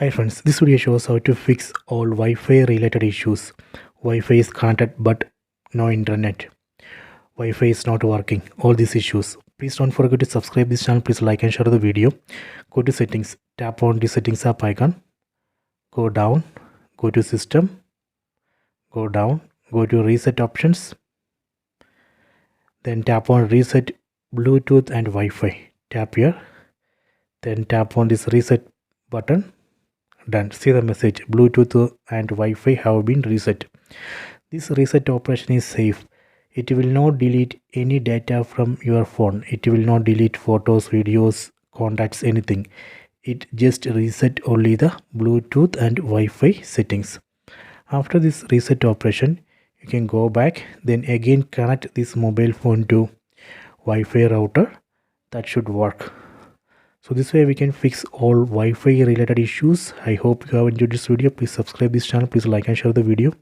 Hi friends, this video shows how to fix all Wi-Fi related issues. Wi-Fi is connected but no internet. Wi-Fi is not working. All these issues. Please don't forget to subscribe this channel. Please like and share the video. Go to settings. Tap on the settings app icon. Go down. Go to system. Go down. Go to reset options. Then tap on reset Bluetooth and Wi-Fi. Tap here. Then tap on this reset button. Done. See the message, Bluetooth and Wi-Fi have been reset. This reset operation is safe. It will not delete any data from your phone. It will not delete photos, videos, contacts, anything. It just reset only the Bluetooth and Wi-Fi settings. After this reset operation, you can go back, then again connect this mobile phone to Wi-Fi router. That should work. So this way we can fix all Wi-Fi related issues. I hope you have enjoyed this video. Please subscribe this channel. Please like and share the video.